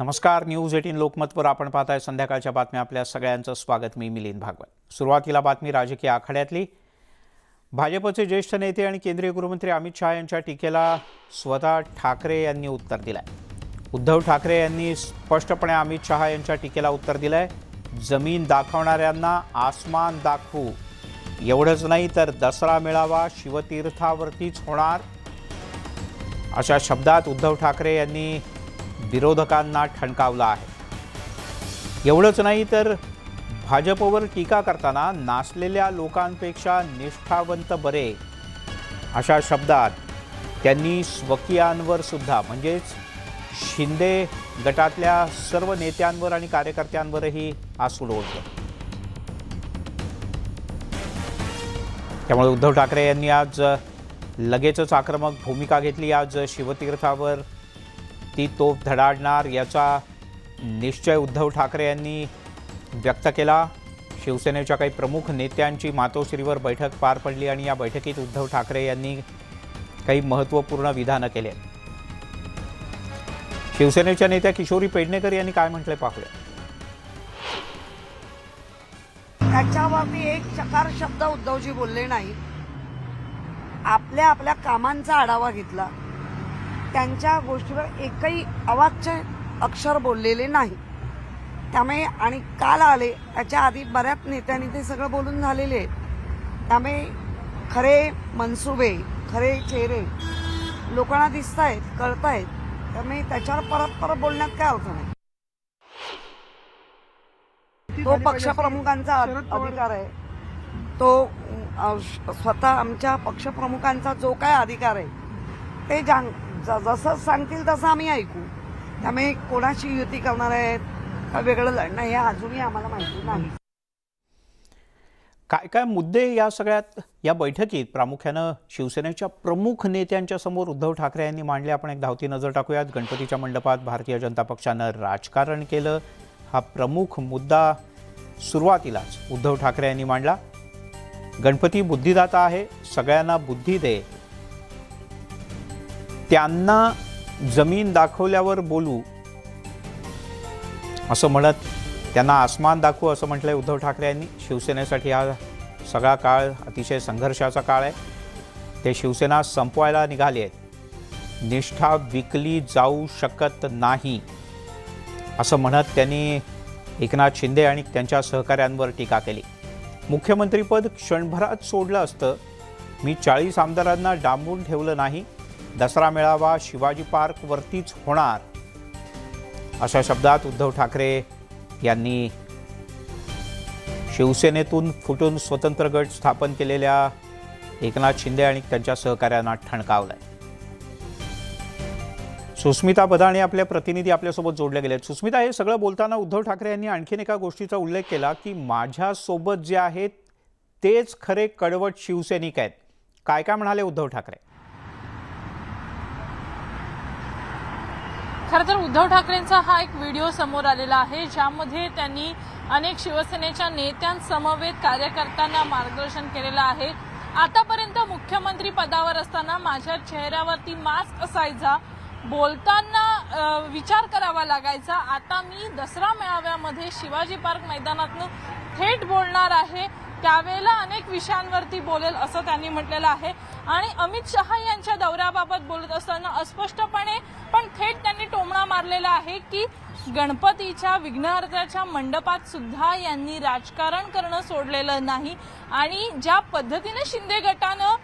नमस्कार, न्यूज 18 लोकमतवर आपण पाहताय संध्याकाळच्या बातम्या। आपल्या सगळ्यांचं स्वागत। मी मिलिंद भागवत। सुरुवातीला बातमी राजकीय आखाड्यातली। भाजपचे ज्येष्ठ नेते आणि केंद्रीय गृहमंत्री अमित शहा यांच्या टीकेला स्वतः ठाकरे यांनी उत्तर दिलंय। उद्धव ठाकरे यांनी स्पष्टपणे अमित शहा यांच्या टीकेला उत्तर दिलंय। जमीन दाखवणाऱ्यांना आसमान दाखवू, एवढंच नाही तर दसरा मेळावा शिवतीर्थावरतीच होणार, अशा शब्दात उद्धव ठाकरे यांनी विरोधकांना ठणकावलं आहे। एवढंच नाही तर भाजपवर टीका करताना नाचलेल्या लोकांपेक्षा निष्ठावंत बरे, अशा शब्दात त्यांनी स्वकीयांवर सुद्धा म्हणजेच शिंदे गटातल्या सर्व नेत्यांवर आणि कार्यकर्त्यांवरही आसूड ओढलं। त्यामुळे उद्धव ठाकरे यांनी आज लगेचच आक्रमक भूमिका घेतली। आज शिवतीर्थावर ती तोफ धडाडणार याचा निश्चय उद्धव ठाकरे यांनी व्यक्त केला। शिवसेनेच्या काही प्रमुख नेत्यांची मातोश्रीवर बैठक पार पडली आणि या बैठकीत उद्धव ठाकरे यांनी काही महत्त्वपूर्ण विधानं केले। शिवसेनेच्या नेत्या किशोरी पेडणेकर यांनी काय म्हटले पाहूया। त्याच्यावरती एक चकार शब्द उद्धवजी बोलले नाही। आपल्या कामांचा आढावा घेतला, त्यांच्या गोष्टीवर एकही अवाच्य अक्षर बोललेले नाही। त्यामुळे आणि काल आले त्याच्या आधी बऱ्याच नेत्यांनी ते सगळं बोलून झालेले आहेत। त्यामुळे खरे मनसुबे, खरे चेहरे लोकांना दिसत आहेत, कळत आहेत। त्यामुळे त्याच्यावर परत बोलण्यात काय अर्थ नाही। तो पक्षप्रमुखांचा अधिकार आहे, तो स्वतः आमच्या पक्षप्रमुखांचा जो काय अधिकार आहे ते जसं सांगतील तसं आम्ही ऐकू। त्यामुळे कोणाशी युती करणार आहेत का वेगळं लढणं हे अजूनही आम्हाला माहिती नाही। काय काय मुद्दे या सगळ्यात या बैठकीत प्रामुख्यानं शिवसेनेच्या प्रमुख नेत्यांच्या समोर उद्धव ठाकरे यांनी मांडले, आपण एक धावती नजर टाकूयात। गणपतीच्या मंडपात भारतीय जनता पक्षानं राजकारण केलं, हा प्रमुख मुद्दा सुरुवातीलाच उद्धव ठाकरे यांनी मांडला। गणपती बुद्धिदाता आहे, सगळ्यांना बुद्धी दे, त्यांना जमीन दाखवल्यावर बोलू, असं म्हणत त्यांना आसमान दाखवू असं म्हटलंय उद्धव ठाकरे यांनी। शिवसेनेसाठी हा सगळा काळ अतिशय संघर्षाचा काळ आहे। ते शिवसेना संपवायला निघाले आहेत, निष्ठा विकली जाऊ शकत नाही असं म्हणत त्यांनी एकनाथ शिंदे आणि त्यांच्या सहकाऱ्यांवर टीका केली। मुख्यमंत्रीपद क्षणभरात सोडलं असतं, मी 40 आमदारांना डांबून ठेवलं नाही, दसरा मेळावा शिवाजी पार्क वरतीच होणार, अशा शब्दात उद्धव ठाकरे यांनी शिवसेनेतून फुटून स्वतंत्र गट स्थापन केलेल्या एकनाथ शिंदे आणि त्यांच्या सहकाऱ्यांना ठणकावलंय। सुस्मिता बदाणे आपल्या प्रतिनिधी आपल्यासोबत जोडले गेलेत। सुस्मिता, हे सगळं बोलताना उद्धव ठाकरे यांनी आणखीन एका गोष्टीचा उल्लेख केला की माझ्यासोबत जे आहेत तेच खरे कडवट शिवसैनिक आहेत। काय काय म्हणाले उद्धव ठाकरे? खरं तर उद्धव ठाकरेंचा हा एक व्हिडिओ समोर आलेला आहे, ज्यामध्ये त्यांनी अनेक शिवसेनेच्या नेत्यांसमवेत कार्यकर्त्यांना मार्गदर्शन केलेलं आहे। आतापर्यंत मुख्यमंत्री पदावर असताना माझ्या चेहऱ्यावरती मास्क असायचा, बोलताना विचार करावा लागायचा, आता मी दसरा मेळाव्यामध्ये शिवाजी पार्क मैदानातून थेट बोलणार आहे, त्यावेळेला अनेक विषयांवरती बोलेल असं त्यांनी म्हटलेलं आहे। आणि अमित शहा यांच्या दौऱ्याबाबत बोलत असताना अस्पष्टपणे पण थेट त्यांनी टोमणा मारलेला आहे की गणपतीच्या विघ्नहर्त्याच्या मंडपात सुद्धा यांनी राजकारण करणं सोडलेलं नाही। आणि ज्या पद्धतीने शिंदे गटानं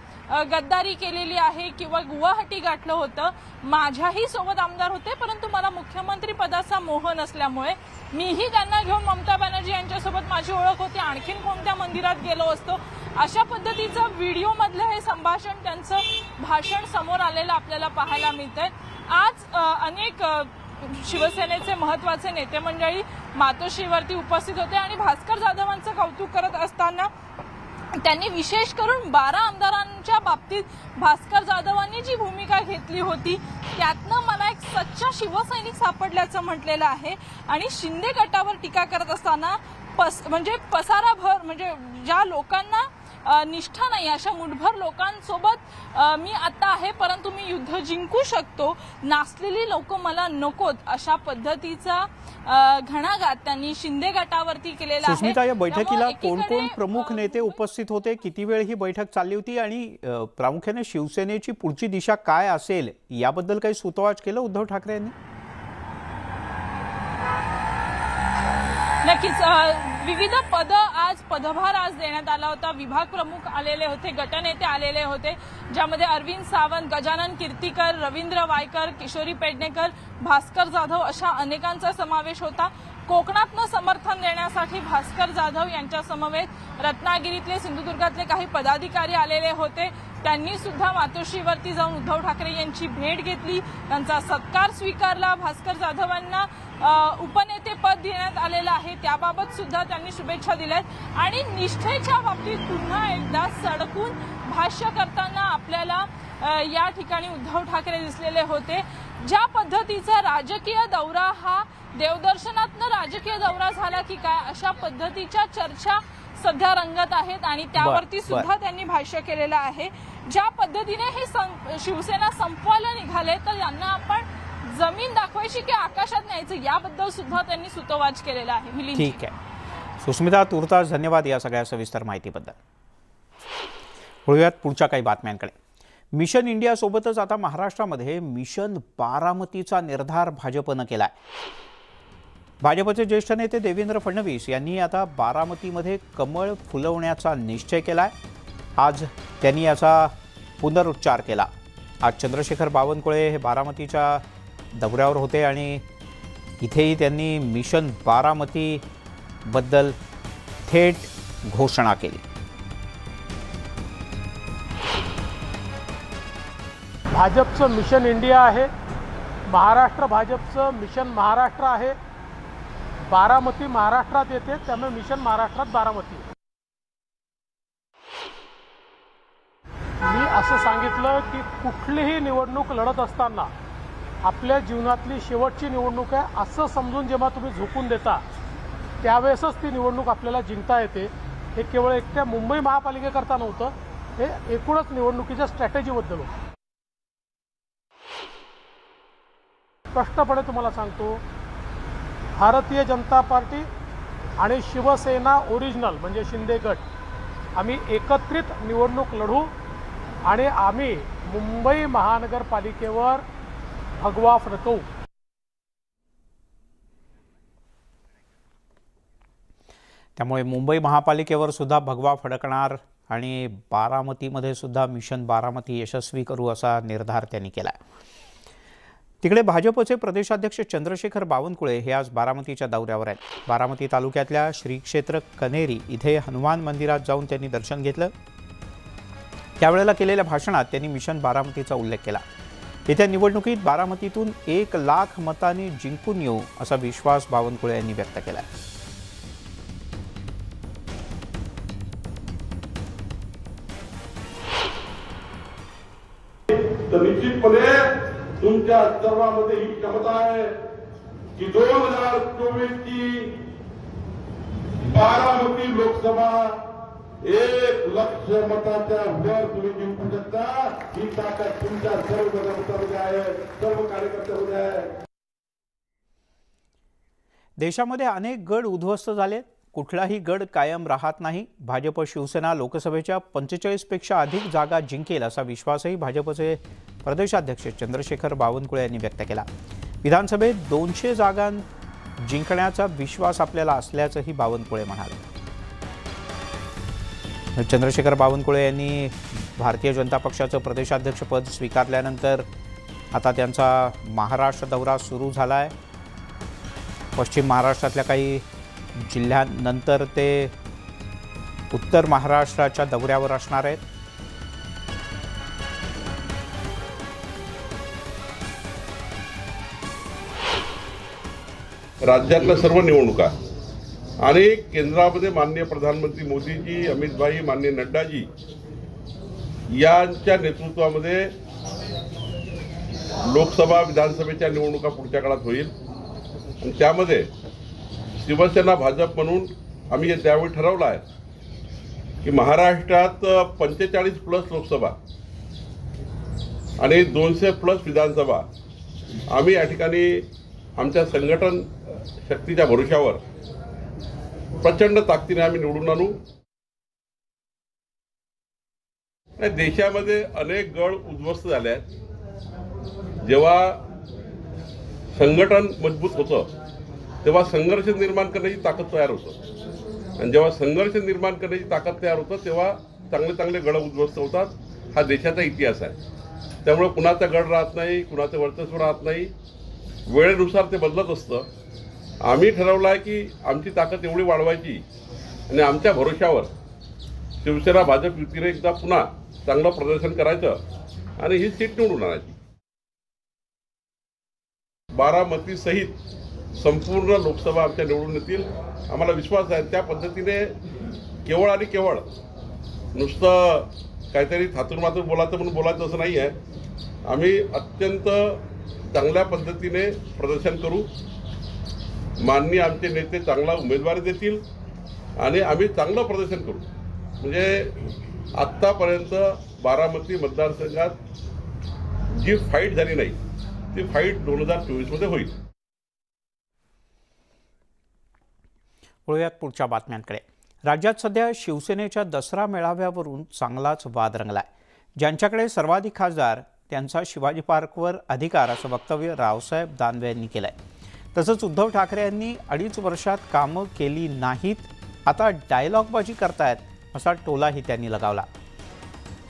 गद्दारी केलेली आहे किंवा गुवाहाटी गाठलं होतं, माझ्याही सोबत आमदार होते, परंतु मला मुख्यमंत्री पदाचा मोह नसल्यामुळे मीही त्यांना घेऊन ममता बॅनर्जी यांच्यासोबत माझी ओळख होती, आणखीन कोणत्या मंदिरात गेलो असतो, अशा पद्धतीचं व्हिडिओ मधलं हे संभाषण, त्यांचं भाषण समोर आलेलं आपल्याला पाहायला मिळतंय। आज अनेक शिवसेनेचे महत्त्वाचे नेते मंडळी मातोश्रीवरती उपस्थित होते आणि भास्कर जाधवांचं कौतुक करत असताना त्यांनी विशेष करून 12 आमदारांच्या बाबतीत भास्कर जाधवांनी जी भूमिका घेतली होती त्यातनं मला एक सच्चा शिवसैनिक सापडल्याचं म्हटलेलं आहे। आणि शिंदे गटावर टीका करत असताना म्हणजे पसाराभर म्हणजे ज्या लोकांना निष्ठा नाही, अशा मुठभर लोकांसोबत मी आता आहे, परंतु मी युद्ध जिंकू शकतो, नाचलेली लोक मला नकोत, अशा पद्धतीचा घणाघात त्यांनी शिंदे गटावरती केलेला आहे। सुस्मिता, या बैठकीला कोण कोण प्रमुख नेते उपस्थित होते, किती वेळ ही बैठक चालली होती आणि प्रामुख्याने शिवसेनेची पुढची दिशा काय असेल याबद्दल काही सुतोवाच केलं उद्धव ठाकरे यांनी? नक्कीच विविध पदभार आज देण्यात आला होता। विभाग प्रमुख आलेले होते, गटनेते आलेले होते, ज्यामध्ये अरविंद सावंत, गजानन कीर्तीकर, रवींद्र वायकर, किशोरी पेडणेकर, भास्कर जाधव अशा अनेकांचा समावेश होता। कोकणातनं समर्थन देण्यासाठी भास्कर जाधव यांच्या समवेत रत्नागिरीतले, सिंधुदुर्गातले काही पदाधिकारी आलेले होते। त्यांनी सुद्धा मातोश्रीवरती जाऊन उद्धव ठाकरे यांची भेट घेतली, त्यांचा सत्कार स्वीकारला। भास्कर जाधवांना उपनेते पद देण्यात आलेलं आहे, त्याबाबत सुद्धा त्यांनी शुभेच्छा दिल्यात आणि निष्ठेच्या बाबतीत पुन्हा एकदा सडकून भाष्य करताना आपल्याला या ठिकाणी उद्धव ठाकरे दिसलेले होते। ज्या पद्धतीचा राजकीय दौरा, हा देवदर्शनातनं राजकीय दौरा झाला की काय, अशा पद्धतीच्या चर्चा सध्या रंगत आहेत आणि त्यावरती सुद्धा त्यांनी भाष्य केलेलं आहे। ज्या पद्धतीने हे शिवसेना संपवायला निघाले, तर यांना आपण जमीन दाखवायची की आकाशात न्यायचं, याबद्दल सुद्धा त्यांनी सुतोवाच केलेला आहे। ठीक आहे सुस्मिता, तुर्तास धन्यवाद या सगळ्या सविस्तर माहितीबद्दल। वळूयात पुढच्या काही बातम्यांकडे। मिशन इंडिया सोबतच आता महाराष्ट्रामध्ये मिशन बारामतीचा निर्धार भाजपनं केलाय। भाजपचे ज्येष्ठ नेते देवेंद्र फडणवीस यांनी आता बारामतीमध्ये कमळ फुलवण्याचा निश्चय केलाय। आज त्यांनी याचा पुनरुच्चार केला। आज चंद्रशेखर बावनकुळे हे बारामतीच्या दौऱ्यावर होते आणि इथेही त्यांनी मिशन बारामती बद्दल थेट घोषणा केली। भाजपचं मिशन इंडिया आहे, महाराष्ट्र भाजपचं मिशन महाराष्ट्र आहे। बारामती महाराष्ट्रात येते, त्यामुळे मिशन महाराष्ट्रात बारामती। मी असं सांगितलं की कुठलीही निवडणूक लढत असताना आपल्या जीवनातली शेवटची निवडणूक आहे असं समजून जेव्हा तुम्ही झोकून देता, त्यावेळेसच ती निवडणूक आपल्याला जिंकता येते। हे केवळ एकट्या मुंबई महापालिकेकरता नव्हतं, हे एकूणच निवडणुकीच्या स्ट्रॅटेजीबद्दल होतं। स्पष्टपणे तुम्हाला सांगतो, भारतीय जनता पार्टी आणि शिवसेना ओरिजिनल म्हणजे शिंदे गट, आम्ही एकत्रित निवडणूक लढू आणि आम्ही मुंबई महानगरपालिकेवर भगवा फडकवू। त्यामुळे मुंबई महापालिकेवर सुद्धा भगवा फडकणार आणि बारामतीमध्ये सुद्धा मिशन बारामती यशस्वी करू असा निर्धार त्यांनी केला। तिकडे भाजपचे प्रदेशाध्यक्ष चंद्रशेखर बावनकुळे हे आज बारामतीच्या दौऱ्यावर आहेत। बारामती तालुक्यातल्या श्री क्षेत्र कनेरी इथे हनुमान मंदिरात जाऊन त्यांनी दर्शन घेतलं। त्यावेळेला केलेल्या भाषणात त्यांनी मिशन बारामतीचा उल्लेख केला। येत्या निवडणुकीत बारामतीतून 1,00,000 मतांनी जिंकून येऊ असा विश्वास बावनकुळे यांनी व्यक्त केला। निश्चितपणे तुमच्या सर्वांमध्ये ही क्षमता आहे की 2024 ची बारामती लोकसभा 1,00,000 मताच्या वर तुम्ही जिंकू शकता। ही ताकद तुमच्या सर्व जनतेमध्ये आहे, सर्व कार्यकर्त्यांमध्ये आहे। देशामध्ये अनेक गड उद्ध्वस्त झाले, कुठलाही गड कायम राहत नाही। भाजप शिवसेना लोकसभेच्या 45 पेक्षा अधिक जागा जिंकेल असा विश्वासही भाजपचे प्रदेशाध्यक्ष चंद्रशेखर बावनकुळे यांनी व्यक्त केला। विधानसभेत 200 जागा जिंकण्याचा विश्वास आपल्याला असल्याचंही बावनकुळे म्हणाले। चंद्रशेखर बावनकुळे यांनी भारतीय जनता पक्षाचं प्रदेशाध्यक्षपद स्वीकारल्यानंतर आता त्यांचा महाराष्ट्र दौरा सुरू झाला आहे। पश्चिम महाराष्ट्रातल्या काही जिल्ह्यांनंतर ते उत्तर महाराष्ट्राच्या दौऱ्यावर असणार आहेत। राज्यातल्या सर्व निवडणुका आणि केंद्रामध्ये माननीय प्रधानमंत्री मोदीजी, अमित भाई, माननीय नड्डाजी यांच्या नेतृत्वामध्ये लोकसभा विधानसभेच्या निवडणुका पुढच्या काळात होईल आणि त्यामध्ये शिवसेना भाजप म्हणून आम्ही त्यावेळी ठरवलं आहे की महाराष्ट्रात 45+ लोकसभा आणि 200+ विधानसभा आम्ही या ठिकाणी आमच्या संघटन शक्तीच्या भरोशावर प्रचंड ताकदीने आम्ही निवडून आणू. देशामध्ये अनेक गड उद्ध्वस्त झाले आहेत. जेव्हा संघटन मजबूत होतं तेव्हा संघर्ष निर्माण करण्याची ताकद तयार होतं, आणि जेव्हा संघर्ष निर्माण करण्याची ताकद तयार होतं तेव्हा चांगले चांगले गड उद्ध्वस्त होतात. हा देशाचा इतिहास आहे. त्यामुळे कुणाचा गड राहत नाही, कुणाचं वर्चस्व राहत नाही. वेळेनुसार ते बदलत असतं. आम्ही ठरवलं आहे की आमची ताकद एवढी वाढवायची आणि आमच्या भरोशावर शिवसेना भाजप युतीने एकदा पुन्हा चांगलं प्रदर्शन करायचं आणि ही सीट निवडून आणायची. बारामती सहित संपूर्ण लोकसभा आमच्या निवडून येतील आम्हाला विश्वास आहे. त्या पद्धतीने केवळ आणि केवळ नुसतं काहीतरी थातूरमातूर बोलायचं म्हणून बोलायचं असं नाही आहे. आम्ही अत्यंत चांगल्या पद्धतीने प्रदर्शन करू. माननीय आमचे नेते चांगला उमेदवारी देतील आणि आम्ही चांगलं प्रदर्शन करू. म्हणजे आत्तापर्यंत बारामती मतदारसंघात जी फाईट झाली नाही ती फाईट 2024 होईल. वळूयात पुढच्या बातम्यांकडे. राज्यात सध्या शिवसेनेच्या दसरा मेळाव्यावरून चांगलाच वाद रंगलाय. ज्यांच्याकडे सर्वाधिक खासदार त्यांचा शिवाजी पार्कवर अधिकार असं वक्तव्य रावसाहेब दानवे यांनी केलंय. तसंच उद्धव ठाकरे यांनी 2.5 वर्षात कामं केली नाहीत, आता डायलॉगबाजी करतायत असा टोलाही त्यांनी लगावला.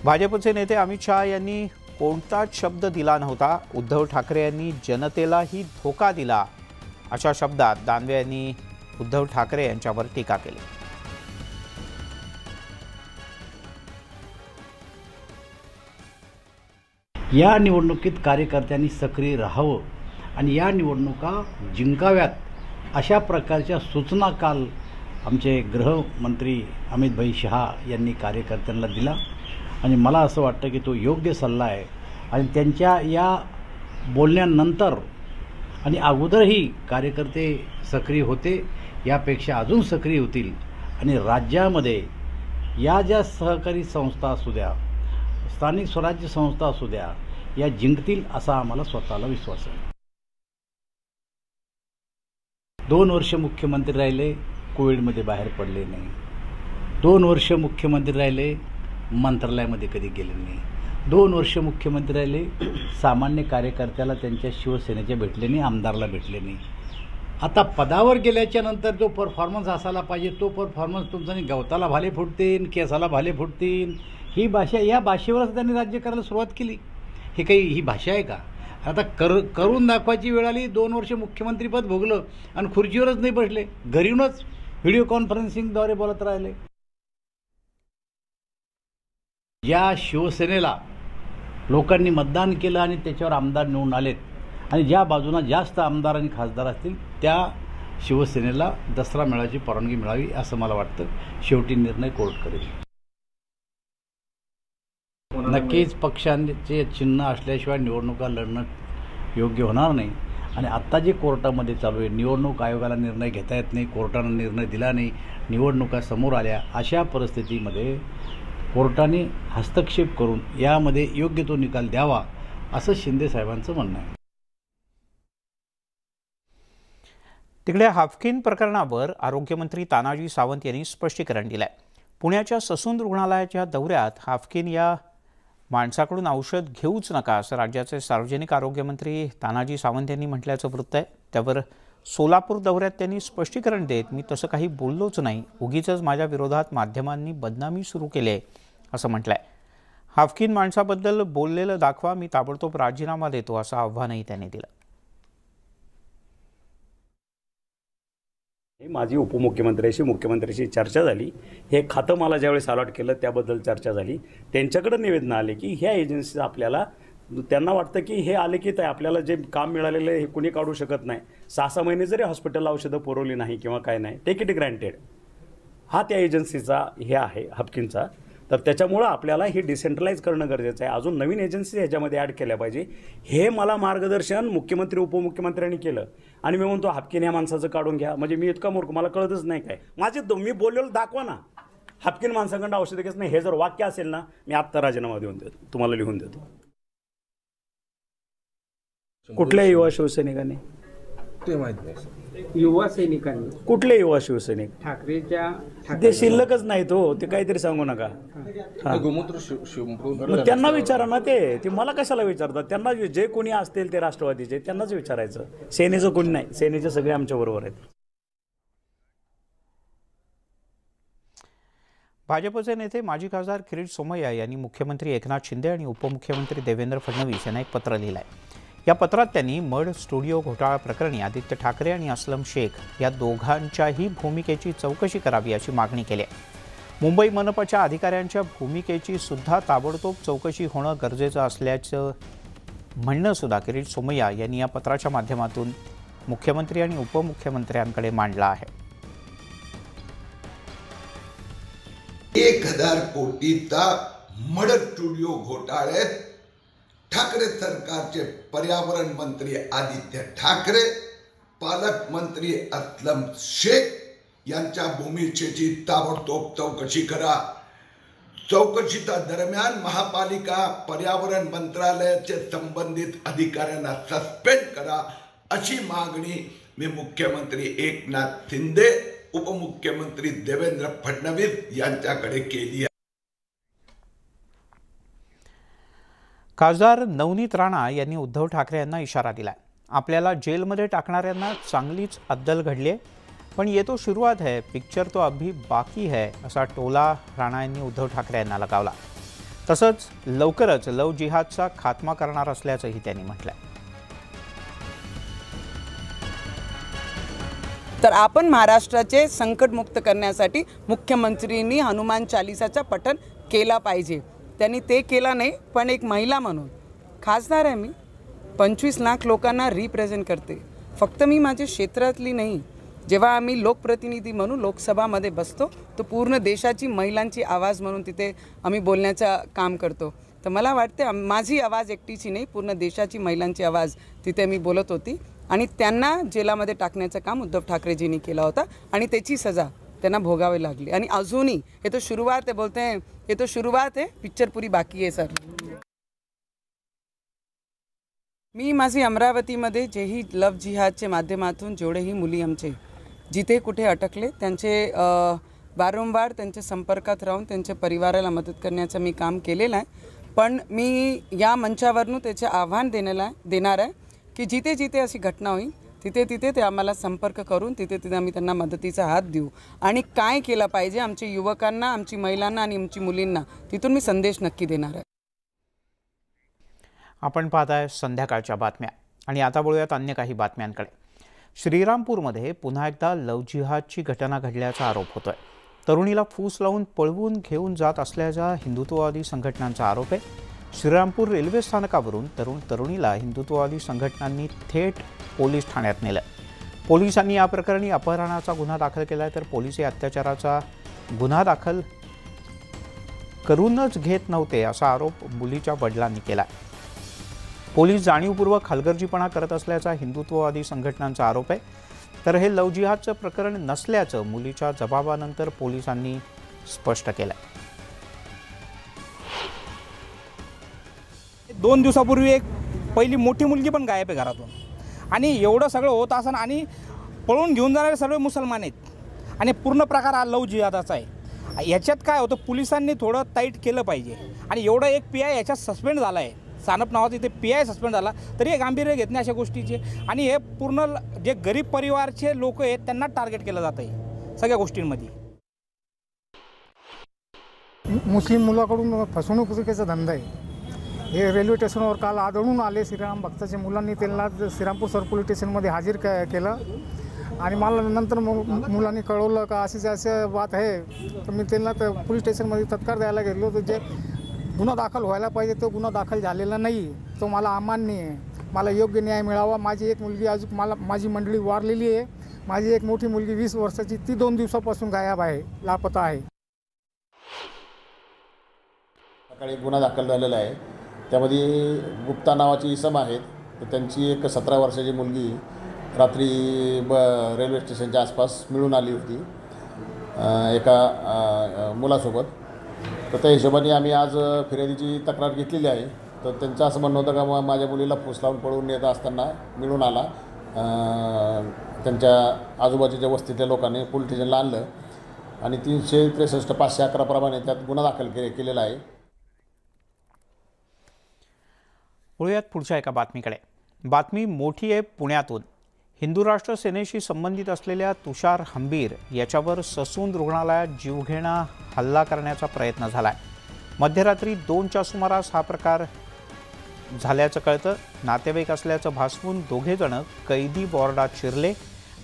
भाजपचे नेते अमित शहा यांनी कोणताच शब्द दिला नव्हता, उद्धव ठाकरे यांनी जनतेलाही धोका दिला अशा शब्दात दानवे यांनी उद्धव ठाकरे यांच्यावर टीका केली. या निवडणुकीत कार्यकर्त्यांनी सक्रिय राहावं आणि या निवडणुका जिंकाव्यात अशा प्रकारच्या सूचना काल आमचे गृहमंत्री अमित शहा यांनी कार्यकर्त्यांना दिला आणि मला असं वाटतं की तो योग्य सल्ला आहे. आणि त्यांच्या या बोलण्यानंतर आणि अगोदरही कार्यकर्ते सक्रिय होते, यापेक्षा अजून सक्रिय होतील आणि राज्यामध्ये या ज्या सहकारी संस्था असू द्या, स्थानिक स्वराज्य संस्था असू द्या, या जिंकतील असा आम्हाला स्वतःला विश्वास आहे. 2 वर्ष मुख्यमंत्री राहिले, कोविडमध्ये बाहेर पडले नाही. 2 वर्ष मुख्यमंत्री राहिले, मंत्रालयामध्ये कधी गेले नाही. 2 वर्ष मुख्यमंत्री राहिले, सामान्य कार्यकर्त्याला त्यांच्या शिवसेनेच्या भेटले नाही, आमदारला भेटले नाही. आता पदावर गेल्याच्या नंतर जो परफॉर्मन्स असायला पाहिजे तो परफॉर्मन्स तुमचा नाही. गवताला भाले फुटतील, केसाला भाले फुटतील, ही भाषा, या भाषेवरच त्यांनी राज्य करायला सुरुवात केली. हे काही ही भाषा आहे का? आता करून दाखवायची वेळ आली. 2 वर्ष मुख्यमंत्रीपद भोगलं आणि खुर्चीवरच नाही बसले, घरी येऊनच व्हिडिओ कॉन्फरन्सिंगद्वारे बोलत राहिले. या शिवसेनेला लोकांनी मतदान केलं आणि त्याच्यावर आमदार निवडून आलेत आणि ज्या बाजूला जास्त आमदार आणि खासदार असतील त्या शिवसेनेला दसरा मेळाव्याची परवानगी मिळावी असं मला वाटतं. शेवटी निर्णय कोर्ट करेल. नक्कीच पक्षांचे चिन्ह असल्याशिवाय निवडणुका लढणं योग्य होणार नाही. आणि आत्ता जे कोर्टामध्ये चालू आहे, निवडणूक आयोगाला निर्णय घेता येत नाही, कोर्टानं निर्णय दिला नाही, निवडणुका समोर आल्या, अशा परिस्थितीमध्ये कोर्टाने हस्तक्षेप करून यामध्ये योग्य तो निकाल द्यावा असं शिंदे साहेबांचं म्हणणं आहे. तिकडे हाफकिन प्रकरणावर आरोग्यमंत्री तानाजी सावंत यांनी स्पष्टीकरण दिलंय. पुण्याच्या ससून रुग्णालयाच्या दौऱ्यात हाफकिन या माणसाकडून औषध घेऊच नका असं राज्याचे सार्वजनिक आरोग्यमंत्री तानाजी सावंत यांनी म्हटल्याचं वृत्त आहे. त्यावर सोलापूर दौऱ्यात त्यांनी स्पष्टीकरण देत मी तसं काही बोललोच नाही, उगीचच माझ्या विरोधात माध्यमांनी बदनामी सुरू केली आहे असं म्हटलंय. हाफकिन माणसाबद्दल बोललेलं दाखवा, मी ताबडतोब राजीनामा देतो असं आव्हानही त्यांनी दिलं. माझी उपमुख्यमंत्र्याशी मुख्यमंत्र्याशी चर्चा झाली. हे खातं मला ज्यावेळेस अलॉट केलं त्याबद्दल चर्चा झाली. त्यांच्याकडे निवेदन आले की ह्या एजन्सी आपल्याला, त्यांना वाटतं की हे आले की आपल्याला जे काम मिळालेलं आहे हे कुणी काढू शकत नाही. 6-6 महिने जरी हॉस्पिटलला औषधं पुरवली नाही किंवा काय नाही, टेक इट ग्रँटेड, हा त्या एजन्सीचा हे आहे हाफकिनचा. तर त्याच्यामुळं आपल्याला हे डिसेंट्रलाइज करणं गरजेचं आहे. अजून नवीन एजन्सी ह्याच्यामध्ये ॲड केल्या पाहिजे. हे मला मार्गदर्शन मुख्यमंत्री उपमुख्यमंत्र्यांनी केलं आणि मी म्हणतो हाफकिन या माणसाचं काढून घ्या. म्हणजे मी इतका मूर्ख, मला कळतच नाही काय माझे, मी बोललेलं दाखवा ना. हापकीन माणसाकडं औषध घेत नाही, हे जर वाक्य असेल ना, मी आत्ता राजीनामा देऊन देतो, तुम्हाला लिहून देतो. कुठल्या युवा शिवसैनिकांनी? ते माहित नाही. युवा सैनिकांनी कुठले युवा शिवसैनिक? ठाकरेच्या ते शिल्लकच नाही तो, ते काहीतरी सांगू नका. मग त्यांना विचारा ना, ते मला कशाला विचारतात? त्यांना जे कोणी असतील ते राष्ट्रवादीचे त्यांनाच विचारायचं. सेनेचं कोणी नाही, सेनेचे सगळे आमच्या बरोबर आहेत. भाजपचे नेते माजी खासदार किरीट सोमय्या यांनी मुख्यमंत्री एकनाथ शिंदे आणि उपमुख्यमंत्री देवेंद्र फडणवीस यांना एक पत्र लिहिलं आहे. या पत्रात त्यांनी मड स्टुडिओ घोटाळा प्रकरणी आदित्य ठाकरे आणि असलम शेख या दोघांच्याही भूमिकेची चौकशी करावी अशी मागणी केली आहे. मुंबई मनपाच्या अधिकाऱ्यांच्या भूमिकेची सुद्धा ताबडतोब चौकशी होणं गरजेचं असल्याचं म्हणणं सुद्धा किरीट सोमय्या यांनी या पत्राच्या माध्यमातून मुख्यमंत्री आणि उपमुख्यमंत्र्यांकडे मांडलं आहे. 1000 कोटीचा मड स्टुडिओ घोटाळ्यात ठाकरे सरकारचे पर्यावरण मंत्री आदित्य ठाकरे, पालकमंत्री असलम शेख यांच्या भूमिकेची ताबडतोब चौकशी करा. चौकशीच्या दरम्यान महापालिका पर्यावरण मंत्रालयाचे संबंधित अधिकाऱ्यांना सस्पेंड करा अशी मागणी मी मुख्यमंत्री एकनाथ शिंदे, उपमुख्यमंत्री देवेंद्र फडणवीस यांच्याकडे केली आहे. खासदार नवनीत राणा यांनी उद्धव ठाकरे यांना इशारा दिलाय. आपल्याला जेलमध्ये टाकणाऱ्यांना चांगलीच अद्दल घडली आहे, पण ये तो शुरुआत है, पिक्चर तो अभी बाकी है असा टोला राणा यांनी उद्धव ठाकरे यांना लगावला. तसंच लवकरच लव जिहादचा खात्मा करणार असल्याचंही त्यांनी म्हटलंय. तर आपण महाराष्ट्राचे संकटमुक्त करण्यासाठी मुख्यमंत्रींनी हनुमान चालिसाचं पठण केला पाहिजे. त्यांनी ते केलं नाही, पण एक महिला म्हणून खासदार आहे मी, 25 लाख लोकांना रिप्रेझेंट करते. फक्त मी माझ्या क्षेत्रातली नाही, जेव्हा आम्ही लोकप्रतिनिधी म्हणून लोकसभामध्ये बसतो तो पूर्ण देशाची महिलांची आवाज म्हणून तिथे आम्ही बोलण्याचं काम करतो. तर मला वाटते माझी आवाज एकटीची नाही, पूर्ण देशाची महिलांची आवाज तिथे मी बोलत होती. आणि त्यांना जेलामध्ये टाकण्याचं काम उद्धव ठाकरेजींनी केला होता आणि त्याची सजा त्यांना भोगावी लागली. आणि अजूनही हे तो शुरुआत आहे, बोलते हैं ये तो शुरुआत है, पिक्चर पूरी बाकी आहे. सर मी माझी अमरावतीमध्ये जेही लव जिहादच्या माध्यमातून जेवढेही मुली आमचे जिथे कुठे अटकले त्यांचे वारंवार त्यांच्या संपर्कात राहून त्यांच्या परिवाराला मदत करण्याचं मी काम केलेलं आहे. पण मी या मंचावरून त्याचे आव्हान देणार आहे की जिथे जिथे अशी घटना होईल तिथे तिथे ते आम्हाला संपर्क करून तिथे तिथे आम्ही त्यांना मदतीचा हात देऊ. आणि काय केलं पाहिजे आमच्या युवकांना, आमची महिलांना आणि आमची मुलींना, तिथून मी संदेश नक्की देणार आहे. आपण पाहताय संध्याकाळच्या बातम्या आणि आता बोलूयात अन्य काही बातम्यांकडे. श्रीरामपूरमध्ये पुन्हा एकदा लव जिहादची घटना घडल्याचा आरोप होतोय. तरुणीला फूस लावून पळवून घेऊन जात असल्याचा हिंदुत्ववादी संघटनांचा आरोप आहे. श्रीरामपूर रेल्वे स्थानकावरून तरुणीला हिंदुत्ववादी संघटनांनी थेट पोलीस ठाण्यात नेलं. पोलिसांनी या प्रकरणी अपहरणाचा गुन्हा दाखल केला, तर पोलिस अत्याचाराचा गुन्हा दाखल करूनच घेत नव्हते असा आरोप मुलीच्या वडिलांनी केला. पोलीस जाणीवपूर्वक हलगर्जीपणा करत असल्याचा हिंदुत्ववादी संघटनांचा आरोप आहे. तर हे लव जिहादचं प्रकरण नसल्याचं मुलीच्या जबाबानंतर पोलिसांनी स्पष्ट केलं. 2 दिवसापूर्वी एक पहिली मोठी मुलगी पण गायब आहे घरातून. आणि एवढं सगळं होत असताना आणि पळून घेऊन जाणारे सर्व मुसलमान आहेत आणि पूर्ण प्रकार हा लव जिहादाचा आहे. याच्यात काय होतं, पोलिसांनी थोडं टाईट केलं पाहिजे. आणि एवढं एक PI याच्यात सस्पेंड झाला आहे, सानप नावाचा इथे PI सस्पेंड झाला, तरी हे गांभीर्य घेत नाही अशा गोष्टीचे. आणि हे पूर्ण जे गरीब परिवारचे लोक आहेत त्यांना टार्गेट केलं जात आहे सगळ्या गोष्टींमध्ये. मुस्लिम मुलाकडून फसवणुकीचा धंदा आहे. हे रेल्वे स्टेशनवर काल आढळून आले. श्रीराम भक्ताच्या मुलांनी त्यांना श्रीरामपूर सर पोलीस स्टेशनमध्ये हाजीर केलं आणि मला नंतर मुलांनी कळवलं का असे बात आहे. तर मी त्यांना पोलीस स्टेशनमध्ये तत्काळ द्यायला गेलो. तर जे गुन्हा दाखल व्हायला पाहिजे तो गुन्हा दाखल झालेला नाही, तो मला अमान्य आहे. मला योग्य न्याय मिळावा. माझी एक मुलगी अजून माझी मंडळी वारलेली आहे. माझी एक मोठी मुलगी 20 वर्षाची, ती 2 दिवसापासून गायब आहे, लापता आहे. सकाळी गुन्हा दाखल झालेला आहे. त्यामध्ये गुप्ता नावाची इसम आहेत. तर त्यांची एक 17 वर्षाची मुलगी रात्री रेल्वे स्टेशनच्या आसपास मिळून आली होती. एका मुलासोबत. तर त्या हिशोबाने आम्ही आज फिर्यादीची तक्रार घेतलेली आहे. तर त्यांचं असं म्हणणं होतं का माझ्या मुलीला फूस लावून पळून येत असताना मिळून आला. त्यांच्या आजूबाजूच्या वस्तीतल्या लोकांनी पोलीस स्टेशनला आणलं आणि 363 511 प्रमाणे त्यात गुन्हा दाखल केलेला आहे. वळूयात पुढच्या एका बातमीकडे. बातमी मोठी आहे पुण्यातून. हिंदू राष्ट्र सेनेशी संबंधित असलेल्या तुषार हंबीर याच्यावर ससून रुग्णालयात जीवघेणा हल्ला करण्याचा प्रयत्न झाला आहे. मध्यरात्री 2च्या सुमारास हा प्रकार झाल्याचं कळतं. नातेवाईक असल्याचं भासवून दोघेजण कैदी वॉर्डात शिरले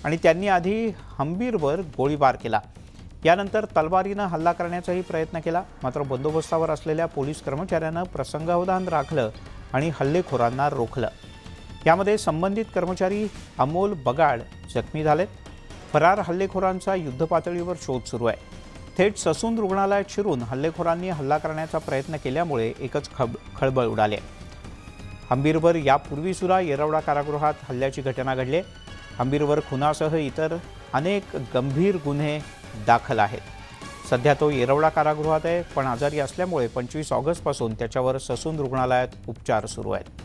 आणि त्यांनी आधी हंबीरवर गोळीबार केला. यानंतर तलवारीनं हल्ला करण्याचाही प्रयत्न केला. मात्र बंदोबस्तावर असलेल्या पोलीस कर्मचाऱ्यानं प्रसंगावधान राखलं आणि हल्लेखोरांना रोखलं. यामध्ये संबंधित कर्मचारी अमोल बगाड जखमी झालेत. फरार हल्लेखोरांचा युद्धपातळीवर शोध सुरू आहे. थेट ससून रुग्णालयात शिरून हल्लेखोरांनी हल्ला करण्याचा प्रयत्न केल्यामुळे एकच खळबळ उडाली. हंबीरवर यापूर्वीसुद्धा येरवडा कारागृहात हल्ल्याची घटना घडली. हंबीरवर खुनासह इतर अनेक गंभीर गुन्हे दाखल आहेत. सध्या तो येरवडा कारागृहात आहे, पण आजारी असल्यामुळे 25 ऑगस्टपासून त्याच्यावर ससून रुग्णालयात उपचार सुरू आहेत.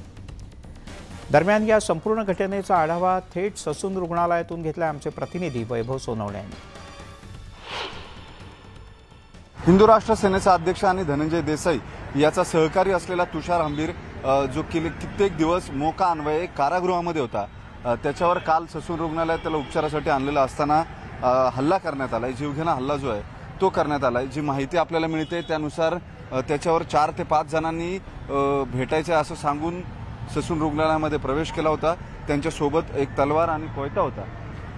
दरम्यान या संपूर्ण घटनेचा आढावा थेट ससून रुग्णालयातून घेतला आमचे प्रतिनिधी वैभव सोनवणे यांनी. हिंदू राष्ट्र सेनेचा अध्यक्ष आणि धनंजय देसाई याचा सहकारी असलेला तुषार हंबीर जो कित्येक दिवस मोका अन्वये कारागृहामध्ये होता, त्याच्यावर काल ससून रुग्णालयात त्याला उपचारासाठी आणलेला असताना हल्ला करण्यात आलाय. जीवघेणा हल्ला जो आहे तो करण्यात आलाय. जी माहिती आपल्याला मिळते त्यानुसार त्याच्यावर 4 ते 5 जणांनी भेटायचे असं सांगून ससून रुग्णालयामध्ये प्रवेश केला होता. त्यांच्यासोबत एक तलवार आणि कोयता होता.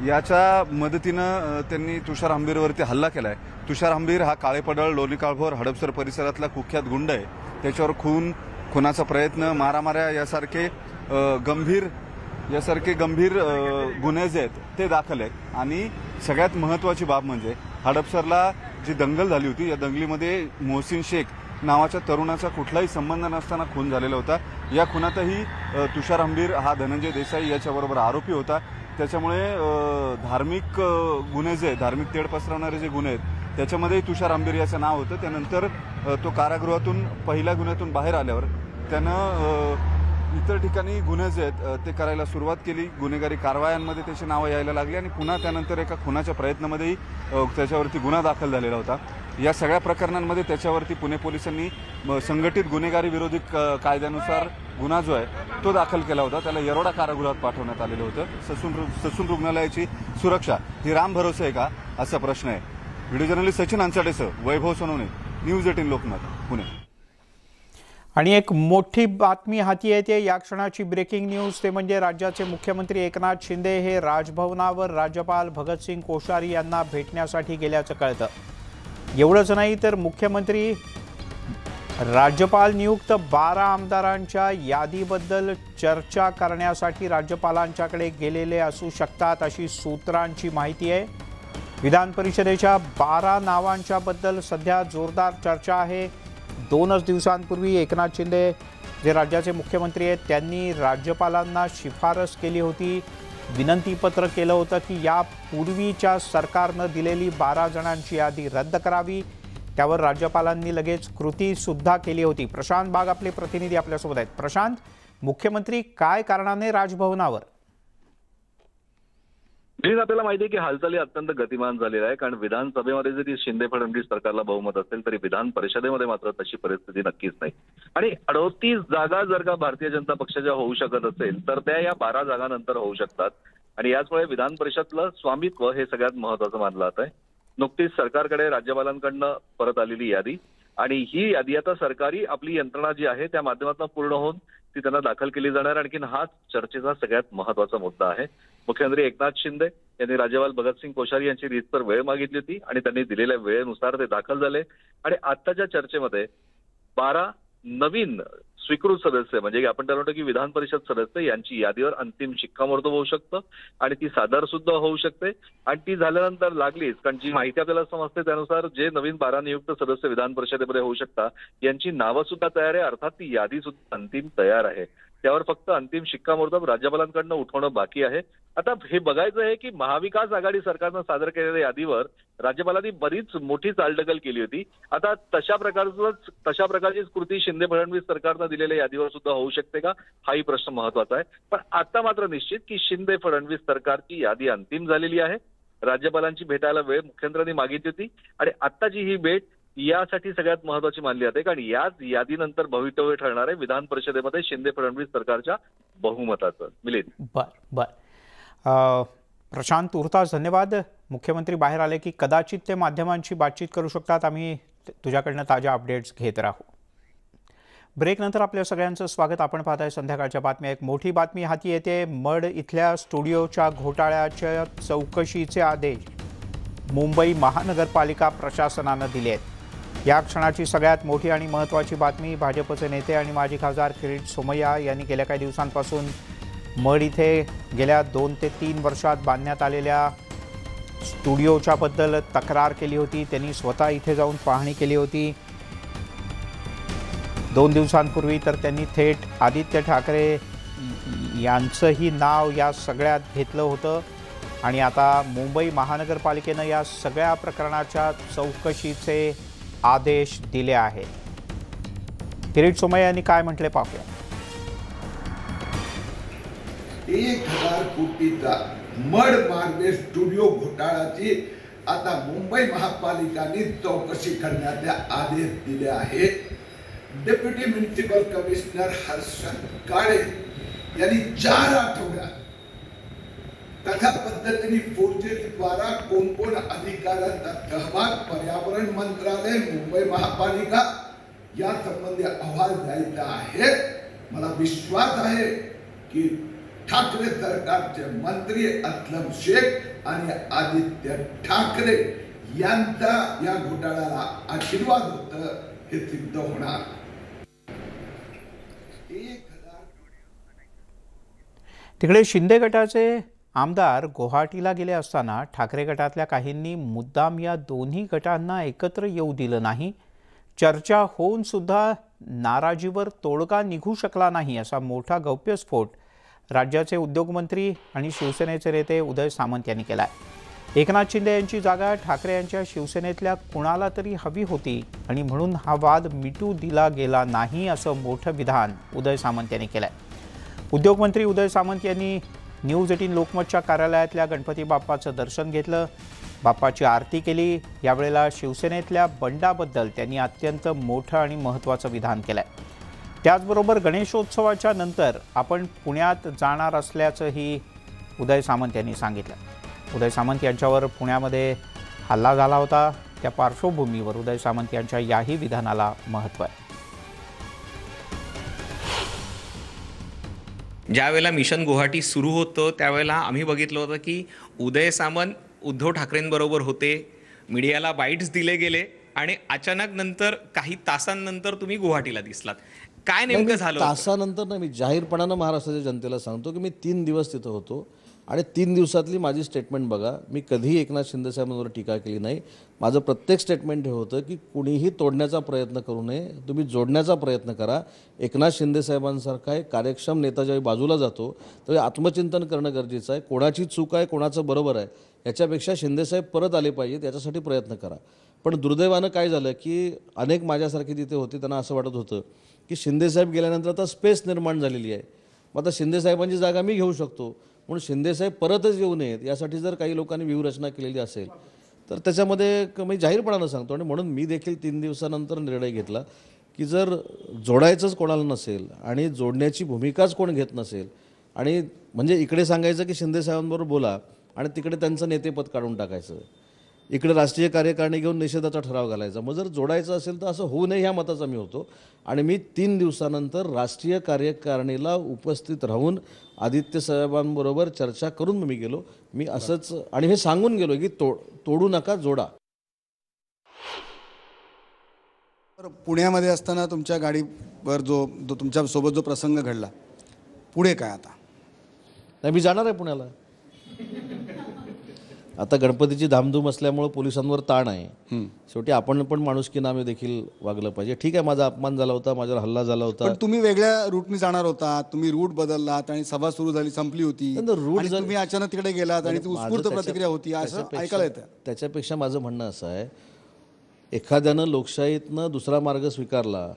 याच्या मदतीनं त्यांनी तुषार हंबीरवरती हल्ला केलाय. तुषार हंबीर हा काळेपडळ, लोणीकाळभोर, हडपसर परिसरातला कुख्यात गुंड आहे. त्याच्यावर खुनाचा प्रयत्न, मारामाऱ्या यासारखे गंभीर गुन्हे जे आहेत ते दाखल आहेत. आणि सगळ्यात महत्त्वाची बाब म्हणजे हडपसरला जी दंगल झाली होती, या दंगलीमध्ये मोहसिन शेख नावाच्या तरुणाचा कुठलाही संबंध नसताना खून झालेला होता. या खुनातही तुषार हंबीर हा धनंजय देसाई याच्याबरोबर आरोपी होता. त्याच्यामुळे धार्मिक गुन्हे जे धार्मिक तेढ पसरवणारे जे गुन्हे आहेत त्याच्यामध्येही तुषार हंबीर याचं नाव होतं. त्यानंतर तो कारागृहातून पहिल्या गुन्ह्यातून बाहेर आल्यावर त्यानं इतर ठिकाणी गुन्हे जे आहेत ते करायला सुरुवात केली. गुन्हेगारी कारवायांमध्ये त्याची नावं यायला लागली आणि पुन्हा त्यानंतर एका खुनाच्या प्रयत्नामध्येही त्याच्यावरती गुन्हा दाखल झालेला होता. या सगळ्या प्रकरणांमध्ये त्याच्यावरती पुणे पोलिसांनी संघटित गुन्हेगारी विरोधी कायद्यानुसार गुन्हा जो आहे तो दाखल केला होता. त्याला येरवडा कारागृहात पाठवण्यात आलेलं होतं. ससून रुग्णालयाची सुरक्षा ही राम भरोसे आहे का, असा प्रश्न आहे. व्हिडिओ जर्नलिस्ट सचिन अंचाडेसह वैभव सोनवणे, न्यूज 18 लोकमत, पुणे. आणि एक मोठी बातमी हाती येते या क्षणाची. ब्रेकिंग न्यूज ते म्हणजे राज्याचे मुख्यमंत्री एकनाथ शिंदे हे राजभवनावर राज्यपाल भगतसिंग कोश्यारी यांना भेटण्यासाठी गेल्याचं कळतं. एवढंच नाही तर मुख्यमंत्री राज्यपाल नियुक्त 12 आमदारांच्या यादीबद्दल चर्चा करण्यासाठी राज्यपालांच्याकडे गेलेले असू शकतात अशी सूत्रांची माहिती आहे. विधान परिषदेच्या 12 नावांच्याबद्दल सध्या जोरदार चर्चा आहे. 2च दिवसांपूर्वी एकनाथ शिंदे जे राज्याचे मुख्यमंत्री आहेत त्यांनी राज्यपालांना शिफारस केली होती, विनंतीपत्र केलं होतं की यापूर्वीच्या सरकारनं दिलेली 12 जणांची यादी रद्द करावी. त्यावर राज्यपालांनी लगेच कृतीसुद्धा केली होती. प्रशांत बाग आपले प्रतिनिधी आपल्यासोबत आहेत. प्रशांत, मुख्यमंत्री काय कारणाने राजभवनावर? आपल्याला माहिती आहे की हालचाली अत्यंत गतिमान झालेल्या आहे. कारण विधानसभेमध्ये जरी शिंदे फडणवीस सरकारला बहुमत असेल तरी विधान परिषदेमध्ये मात्र तशी परिस्थिती नक्कीच नाही. आणि 38 जागा जर का भारतीय जनता पक्षाच्या होऊ शकत असेल तर त्या या 12 जागांनंतर होऊ शकतात. आणि याचमुळे विधान परिषदलं स्वामित्व हे सगळ्यात महत्वाचं मानलं जात आहे. नुकतीच सरकारकडे राज्यपालांकडनं परत आलेली यादी आणि ही यादी आता सरकारी आपली यंत्रणा जी आहे त्या माध्यमातून पूर्ण होऊन ती त्यांना दाखल केली जाणार. आणखीन हाच चर्चेचा सगळ्यात महत्वाचा मुद्दा आहे. मुख्यमंत्री एकनाथ शिंदे यांनी राज्यपाल भगतसिंग कोश्यारी यांची रीतसर वेळ मागितली होती आणि त्यांनी दिलेल्या वेळेनुसार ते दाखल झाले. आणि आत्ताच्या चर्चेमध्ये 12 नवीन स्वीकृत सदस्य म्हणजे आपण त्याला म्हणतो की विधान परिषद सदस्य यांची यादीवर अंतिम शिक्कामोर्तब होऊ शकतं आणि ती सादर सुद्धा होऊ शकते. आणि ती झाल्यानंतर लागलीच, कारण जी माहिती आपल्याला समजते त्यानुसार जे नवीन 12 नियुक्त सदस्य विधान परिषदेमध्ये होऊ शकतात यांची नावं सुद्धा तयार आहे. अर्थात ती यादी सुद्धा अंतिम तयार आहे. त्यावर फक्त अंतिम शिक्कामोर्तब राज्यपालांकडनं उठवणं बाकी आहे. आता हे बघायचं आहे की महाविकास आघाडी सरकारनं सादर केलेल्या यादीवर राज्यपालांनी बरीच मोठी चालढकल केली होती. आता तशा प्रकारचीच कृती शिंदे फडणवीस सरकारनं दिलेल्या यादीवर सुद्धा होऊ शकते का, हाही प्रश्न महत्वाचा आहे. पण आता मात्र निश्चित की शिंदे फडणवीस सरकारची यादी अंतिम झालेली आहे. राज्यपालांची भेटायला वेळ मुख्यमंत्र्यांनी मागितली होती आणि आत्ताची ही भेट यासाठी सगळ्यात महत्वाची मानली जाते, कारण याच यादीनंतर भवितव्य ठरणार आहे विधान परिषदेमध्ये शिंदे फडणवीस सरकारच्या बहुमताचं. मिलिंद. बर प्रशांत तुर्तास धन्यवाद. मुख्यमंत्री बाहेर आले की कदाचित ते माध्यमांशी बातचीत करू शकतात. आम्ही तुझ्याकडनं ताज्या अपडेट्स घेत राहू. ब्रेकनंतर आपल्या सगळ्यांचं स्वागत. आपण पाहताय संध्याकाळच्या बातम्या. एक मोठी बातमी हाती येते. मड इथल्या स्टुडिओच्या घोटाळ्याच्या चौकशीचे आदेश मुंबई महानगरपालिका प्रशासनानं दिले आहेत. या क्षणाची सगळ्यात मोठी आणि महत्त्वाची बातमी. भाजपचे नेते आणि माजी खासदार किरीट सोमय्या यांनी गेल्या काही दिवसांपासून मड इथे गेल्या 2 ते 3 वर्षात बांधण्यात आलेल्या स्टुडिओच्या बद्दल तक्रार केली होती. त्यांनी स्वतः इथे जाऊन पाहणी केली होती. 2 दिवसांपूर्वी तर त्यांनी थेट आदित्य ठाकरे यांचंही नाव या सगळ्यात घेतलं होतं आणि आता मुंबई महानगरपालिकेनं या सगळ्या प्रकरणाच्या चौकशीचे आदेश दिले आहेत. किरीट सोमय्या यांनी काय म्हटले पाहूया. 1000 कोटीचा मड मार्बल स्टुडिओ घोटाळ्याची आता मुंबई महापालिकाने चौकशी करण्याचे आदेश दिले आहेत. डेप्युटी म्युनिसिपल कमिशनर हर्षद काळे यांनी 4 आठवड्यात तशा पद्धतीने फोर्जरीद्वारा कोण अधिकाऱ्यांचा सहभाग, पर्यावरण मंत्रालय, मुंबई महापालिका या संबंधी अहवाल द्यायचा आहे. मला विश्वास आहे की ठाकरे सरकारचे मंत्री असलम शेख आणि आदित्य ठाकरे यांचा या घोटाळ्याला आशीर्वाद होतं हे सिद्ध होणार. तिकडे शिंदे गटाचे आमदार गुवाहाटीला गेले असताना ठाकरे गटातल्या काहींनी मुद्दाम या दोन्ही गटांना एकत्र येऊ दिलं नाही. चर्चा होऊन सुद्धा नाराजीवर तोडगा निघू शकला नाही असा मोठा गौप्यस्फोट राज्याचे उद्योगमंत्री आणि शिवसेनेचे नेते उदय सामंत यांनी केला आहे. एकनाथ शिंदे यांची जागा ठाकरे यांच्या शिवसेनेतल्या कुणाला तरी हवी होती आणि म्हणून हा वाद मिटू दिला गेला नाही असं मोठं विधान उदय सामंत यांनी केलं आहे. उद्योगमंत्री उदय सामंत यांनी न्यूज 18 लोकमतच्या कार्यालयातल्या गणपती बाप्पाचं दर्शन घेतलं, बाप्पाची आरती केली. यावेळेला शिवसेनेतल्या बंडाबद्दल त्यांनी अत्यंत मोठं आणि महत्त्वाचं विधान केलं आहे. त्याचबरोबर गणेशोत्सवाच्या नंतर आपण पुण्यात जाणार असल्याचंही उदय सामंत यांनी सांगितलं. उदय सामंत यांच्यावर पुण्यामध्ये हल्ला झाला होता. त्या पार्श्वभूमीवर उदय सामंत यांच्या याही विधानाला महत्त्व आहे. ज्यावेळेला मिशन गुवाहाटी सुरू होतं त्यावेळेला आम्ही बघितलं होतं की उदय सामंत उद्धव ठाकरेंबरोबर होते, मीडियाला बाईट्स दिले गेले आणि अचानक नंतर काही तासांनंतर तुम्ही गुवाहाटीला दिसलात. काय नेमकं झालं? तासानंतर नाही, मी जाहीरपणानं महाराष्ट्राच्या जनतेला सांगतो की मी 3 दिवस तिथं होतो आणि 3 दिवसातली माझी स्टेटमेंट बघा. मी कधीही एकनाथ शिंदे साहेबांवर टीका केली नाही. माझं प्रत्येक स्टेटमेंट हे होतं की कुणीही तोडण्याचा प्रयत्न करू नये, तुम्ही जोडण्याचा प्रयत्न करा. एकनाथ शिंदे साहेबांसारखा एक कार्यक्षम नेता ज्यावेळी बाजूला जातो त्यावेळी आत्मचिंतन करणं गरजेचं आहे. कोणाची चूक आहे, कोणाचं बरोबर आहे याच्यापेक्षा शिंदेसाहेब परत आले पाहिजेत याच्यासाठी प्रयत्न करा. पण दुर्दैवानं काय झालं की अनेक माझ्यासारखे तिथे होते, त्यांना असं वाटत होतं की शिंदेसाहेब गेल्यानंतर आता स्पेस निर्माण झालेली आहे, मग आता शिंदेसाहेबांची जागा मी घेऊ शकतो म्हणून शिंदेसाहेब परतच येऊ नयेत यासाठी जर काही लोकांनी व्यूहरचना केलेली असेल तर त्याच्यामध्ये मी जाहीरपणानं सांगतो. आणि म्हणून मी देखील 3 दिवसानंतर निर्णय घेतला की जर जोडायचंच कोणाला नसेल आणि जोडण्याची भूमिकाच कोण घेत नसेल आणि म्हणजे इकडे सांगायचं की शिंदेसाहेबांबरोबर बोला आणि तिकडे त्यांचं नेतेपद काढून टाकायचं, इकडे राष्ट्रीय कार्यकारिणी घेऊन निषेधाचा ठराव घालायचा, मग जर जोडायचं असेल तर असं होऊ नये ह्या मताचा मी होतो. आणि मी 3 दिवसानंतर राष्ट्रीय कार्यकारिणीला उपस्थित राहून आदित्य साहेबांबरोबर चर्चा करून मी गेलो. मी असंच आणि हे सांगून गेलो की तोडू नका, जोडा. पुण्यामध्ये असताना तुमच्या गाडीवर जो तुमच्यासोबत जो प्रसंग घडला, पुढे काय आता? नाही, मी जाणार आहे पुण्याला. आता गणपतीची धामधूम असल्यामुळे पोलिसांवर ताण आहे. शेवटी आपण पण माणुसकीने देखील वागलं पाहिजे. ठीक आहे, माझा अपमान झाला होता, माझ्यावर हल्ला झाला होता. पण तुम्ही वेगळ्या रूटने जाणार होता, तुम्ही रूट बदललात आणि सभा सुरू झाली, संपली होती आणि तुम्ही अचानक तिकडे गेलात आणि ती उत्स्फूर्त प्रतिक्रिया होती असं ऐकायला येतं. त्याच्यापेक्षा माझं म्हणणं असं आहे, एखाद्यानं लोकशाहीतनं दुसरा मार्ग स्वीकारला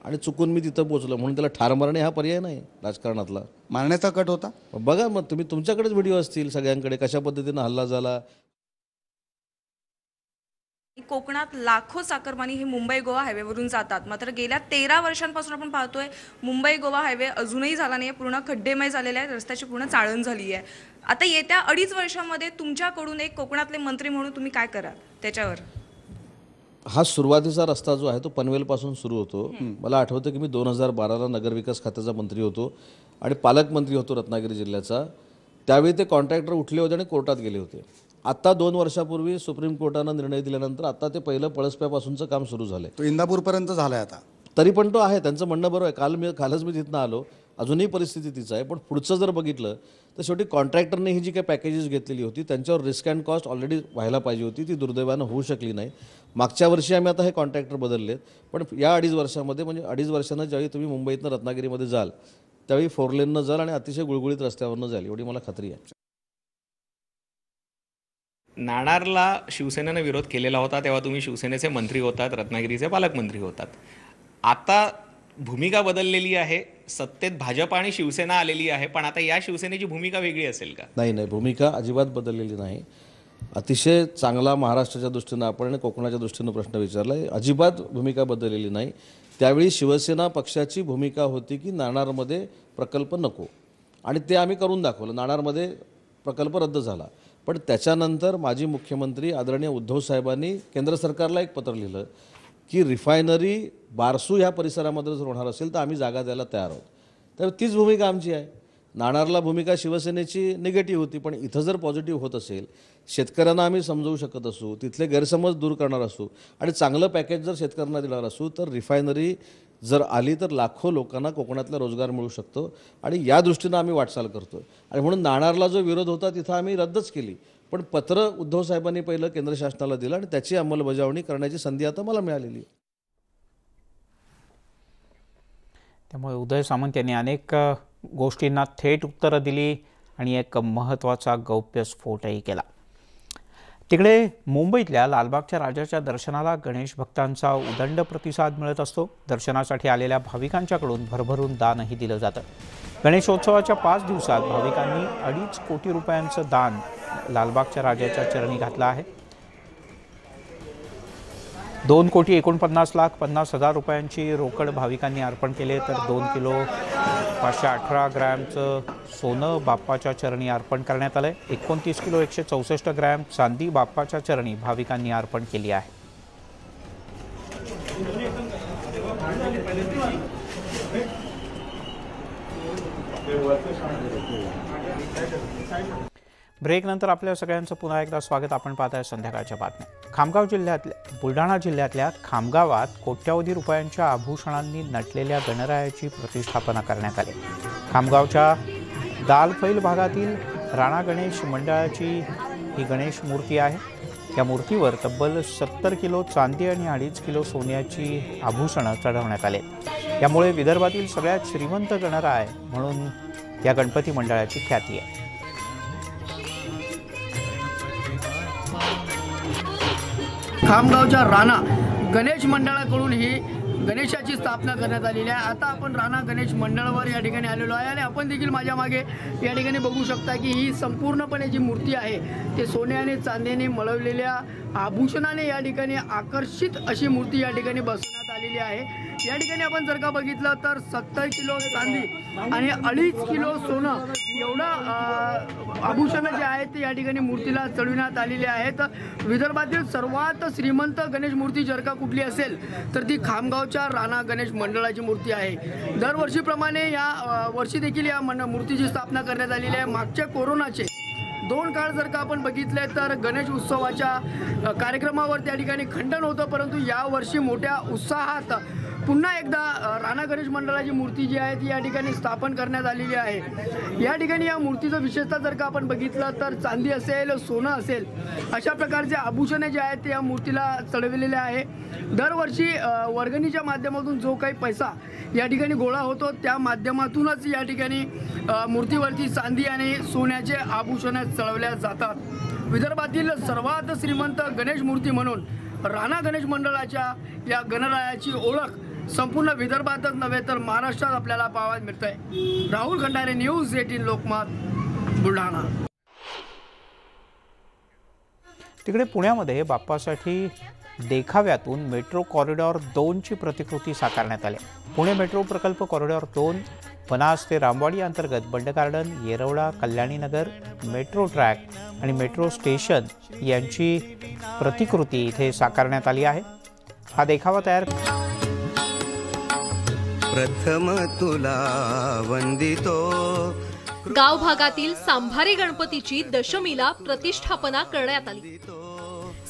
आणि चुकून मी तिथं पोहोचलो म्हणून त्याला ठार मारणे हा पर्याय नाही राजकारणातला. मारण्याचा कट होता. बघा मग तुम्ही, तुमच्याकडेच व्हिडिओ असतील सगळ्यांकडे, कशा पद्धतीनं हल्ला झाला. कोकणात लाखो चाकरमानी हे मुंबई गोवा हायवेवरून जातात, मात्र गेल्या 13 वर्षांपासून आपण पाहतोय मुंबई गोवा हायवे अजूनही झाला नाही, पूर्ण खड्डेमय झालेले आहेत, रस्त्याची पूर्ण चाळण झाली आहे. आता येत्या 2.5 वर्षांमध्ये तुमच्याकडून एक कोकणातले मंत्री म्हणून तुम्ही काय कराल त्याच्यावर? हा सुरुवातीचा रस्ता जो आहे तो पनवेलपासून सुरू होतो. मला आठवतं की मी 2012ला नगरविकास खात्याचा मंत्री होतो आणि पालकमंत्री होतो रत्नागिरी जिल्ह्याचा. त्यावेळी ते कॉन्ट्रॅक्टर उठले होते आणि कोर्टात गेले होते. आता 2 वर्षापूर्वी सुप्रीम कोर्टानं निर्णय दिल्यानंतर आता ते पहिलं पळसप्यापासूनचं काम सुरू झालंय. तो इंदापूरपर्यंत झालाय आता. तरी पण तो आहे, त्यांचं म्हणणं बरोबर आहे. कालच मी तिथनं आलो, अजूनही परिस्थिती तीच आहे. पण पुढचं जर बघितलं तर शेवटी कॉन्ट्रॅक्टरने ही जी काही पॅकेजेस घेतलेली होती त्यांच्यावर रिस्क अँड कॉस्ट ऑलरेडी व्हायला पाहिजे होती, ती दुर्दैवानं होऊ शकली नाही. मागच्या वर्षी आम्ही आता हे कॉन्ट्रॅक्टर बदललेत, पण या 2.5 वर्षामध्ये म्हणजे 2.5 वर्षांना ज्यावेळी तुम्ही मुंबईतनं रत्नागिरीमध्ये जाल त्यावेळी 4 लेननं जाल आणि अतिशय गुळगुळीत रस्त्यावरनं जाल, एवढी मला खात्री आहे. नाणारला शिवसेनेनं विरोध केलेला होता तेव्हा तुम्ही शिवसेनेचे मंत्री होतात, रत्नागिरीचे पालकमंत्री होतात. आता भूमिका बदललेली आहे, सत्तेत भाजप आणि शिवसेना आलेली आहे, पण आता या शिवसेनेची भूमिका वेगळी असेल का? नाही, भूमिका अजिबात बदललेली नाही. अतिशय चांगला महाराष्ट्राच्या दृष्टीनं आपण आणि कोकणाच्या दृष्टीनं प्रश्न विचारला आहे. अजिबात भूमिका बदललेली नाही. त्यावेळी शिवसेना पक्षाची भूमिका होती की नाणारमध्ये प्रकल्प नको, आणि ते आम्ही करून दाखवलं. नाणारमध्ये प्रकल्प रद्द झाला, पण त्याच्यानंतर माजी मुख्यमंत्री आदरणीय उद्धव साहेबांनी केंद्र सरकारला एक पत्र लिहिलं की रिफायनरी बारसू ह्या परिसरामध्ये जर होणार असेल तर आम्ही जागा द्यायला तयार आहोत. तर तीच भूमिका आमची आहे. नाणारला भूमिका शिवसेनेची निगेटिव्ह होती, पण इथं जर पॉझिटिव्ह होत असेल, शेतकऱ्यांना आम्ही समजवू शकत असू, तिथले गैरसमज दूर करणार असू आणि चांगलं पॅकेज जर शेतकऱ्यांना देणार असू, तर रिफायनरी जर आली तर लाखो लोकांना कोकणातला रोजगार मिळू शकतो आणि या दृष्टीनं आम्ही वाटचाल करतो. आणि म्हणून नाणारला जो विरोध होता तिथं आम्ही रद्दच केली, पण पत्र उद्धव साहेबांनी पहिलं केंद्र शासनाला दिलं आणि त्याची अंमलबजावणी करण्याची संधी आता मला मिळालेली आहे. त्यामुळे उदय सामंत यांनी अनेक गोष्टींना थेट उत्तरं दिली आणि एक महत्त्वाचा गौप्यस्फोटही केला. तिकडे मुंबईतल्या लालबागच्या राजाच्या दर्शनाला गणेश भक्तांचा उदंड प्रतिसाद मिळत असतो. दर्शनासाठी आलेल्या भाविकांच्याकडून भरभरून दानही दिलं जातं. गणेशोत्सवाच्या 5 दिवसात भाविकांनी 2.5 कोटी रुपयांचं दान लालबागच्या राजाच्या चरणी घातलं आहे. 2,49,50,00,000 रुपयांची रोकड भाविकांनी अर्पण केले, तर 2 किलो 518 ग्रॅमचं सोनं बाप्पाच्या चरणी अर्पण करण्यात आलं आहे. 29 किलो 164 ग्रॅम चांदी बाप्पाच्या चरणी भाविकांनी अर्पण केली आहे. ब्रेकनंतर आपल्या सगळ्यांचं पुन्हा एकदा स्वागत. आपण पाहताय संध्याकाळच्या बातम्या. बुलढाणा जिल्ह्यातल्या खामगावात कोट्यावधी रुपयांच्या आभूषणांनी नटलेल्या गणरायाची प्रतिष्ठापना करण्यात आली. खामगावच्या दालफैल भागातील राणा गणेश मंडळाची ही गणेश मूर्ती आहे. या मूर्तीवर तब्बल 70 किलो चांदी आणि 2.5 किलो सोन्याची आभूषणं चढवण्यात आले. यामुळे विदर्भातील सगळ्यात श्रीमंत गणराय म्हणून या गणपती मंडळाची ख्याती आहे. खामगावच्या राणा गणेश मंडळाकडून ही गणेशाची स्थापना करण्यात आलेली आहे. आता आपण राणा गणेश मंडळावर या ठिकाणी आलेलो आहे आणि आपण देखील माझ्या मागे या ठिकाणी बघू शकता की ही संपूर्णपणे जी मूर्ती आहे ते सोन्याने चांदीने मळवलेल्या आभूषणाने या ठिकाणी आकर्षित अशी मूर्ती या ठिकाणी बसवण्यात आलेली आहे. या ठिकाणी आपण जर का बघितलं तर 70 किलो चांदी आणि 2.5 किलो सोनं एवढं आभूषणं जे आहेत ते या ठिकाणी मूर्तीला चढविण्यात आलेली आहेत. विदर्भातील सर्वात श्रीमंत गणेश मूर्ती जर का कुठली असेल तर ती खामगावच्या राणा गणेश मंडळाची मूर्ती आहे. दरवर्षीप्रमाणे या वर्षी देखील या मूर्तीची स्थापना करण्यात आलेली आहे. मागच्या कोरोनाचे 2 काळ जर का आपण बघितले तर गणेश उत्सवाच्या कार्यक्रमावर त्या ठिकाणी खंडन होतं, परंतु यावर्षी मोठ्या उत्साहात पुन्हा एकदा राणा गणेश मंडळाची मूर्ती जी आहे ती या ठिकाणी स्थापन करण्यात आलेली आहे। या ठिकाणी या मूर्तीचं विशेषतः जर का आपण बघितलं तर चांदी असेल, सोनं असेल, अशा प्रकारचे आभूषणे जे आहेत ते या मूर्तीला चढविलेले आहे। दरवर्षी वर्गणीच्या माध्यमातून जो काही पैसा या ठिकाणी गोळा होतो त्या माध्यमातूनच या ठिकाणी मूर्तीवरती चांदी आणि सोन्याचे आभूषणे चढवल्या जातात। विदर्भातील सर्वात श्रीमंत गणेश मूर्ती म्हणून राणा गणेश मंडळाच्या या गणरायाची ओळख संपूर्ण विदर्भातच नव्हे तर महाराष्ट्रात आपल्याला पाहायला मिळत आहे। राहुल खंडारे, न्यूज 18 लोकमत, बुलढाणा। तिकडे पुण्यामध्ये बाप्पासाठी देखाव्यातून मेट्रो कॉरिडॉर 2ची प्रतिकृती साकारण्यात आली। पुणे मेट्रो प्रकल्प कॉरिडॉर 2 बनास ते रामवाडी अंतर्गत Bund Garden, Yerwada, Kalyaninagar, metro track आणि मेट्रो स्टेशन यांची प्रतिकृती इथे साकारण्यात आली आहे। हा देखावा तयार प्रथम तुला वंदितो। गाव भागातील सांभारे गणपतीची दशमीला प्रतिष्ठापना करण्यात आली।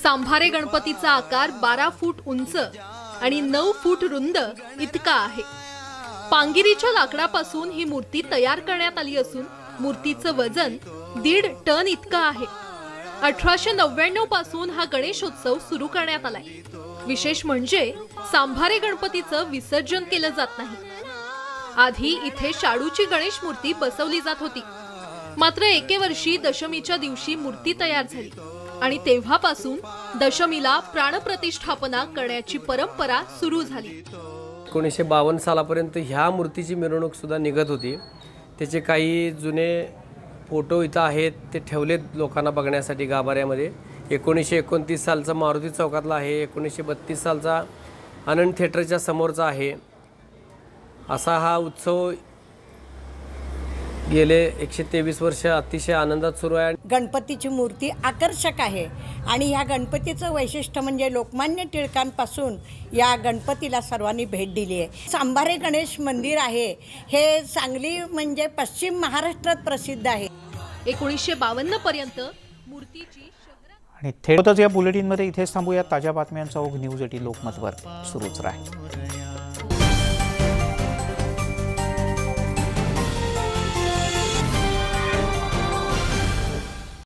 सांभारे गणपतीचा आकार 12 फूट उंच आणि 9 फूट रुंद इतका आहे। पांगिरीच्या लाकडापासून ही मूर्ती तयार करण्यात आली असून मूर्तीचं वजन 1.5 टन इतकं आहे। 1899 पासून हा गणेशोत्सव सुरू करण्यात आलाय। विशेष म्हणजे सांभारे गणपतीचं विसर्जन केलं जात नाही। आधी इथे शाडूची गणेश मूर्ती बसवली जात होती, मात्र एके वर्षी दशमीच्या दिवशी मूर्ती तयार झाली आणि तेव्हापासून दशमीला प्राणप्रतिष्ठापना करण्याची परंपरा सुरू झाली। 1952 सालापर्यंत ह्या मूर्तीची मिरवणूक सुद्धा निघत होती। त्याचे काही जुने फोटो इथं आहेत, ते ठेवलेत लोकांना बघण्यासाठी गाभाऱ्यामध्ये। 1929 सालचा मारुती चौकातला आहे, 1932 सालचा आनंद थिएटरच्या समोरचा आहे। असा हा उत्सव गेले 123 वर्ष अतिशय आनंदात सुरू आहे। गणपतीची मूर्ती आकर्षक आहे आणि ह्या गणपतीचं वैशिष्ट्य म्हणजे लोकमान्य टिळकांपासून या गणपतीला सर्वांनी भेट दिली आहे। सांभारे गणेश मंदिर आहे हे सांगली म्हणजे पश्चिम महाराष्ट्रात प्रसिद्ध आहे। 1952 पर्यंत मूर्तीची आणि थेटच या बुलेटिनमध्ये इथेच थांबूया। ताज्या बातम्यांचा ओघ न्यूज 18 लोकमतवर सुरूच राहील।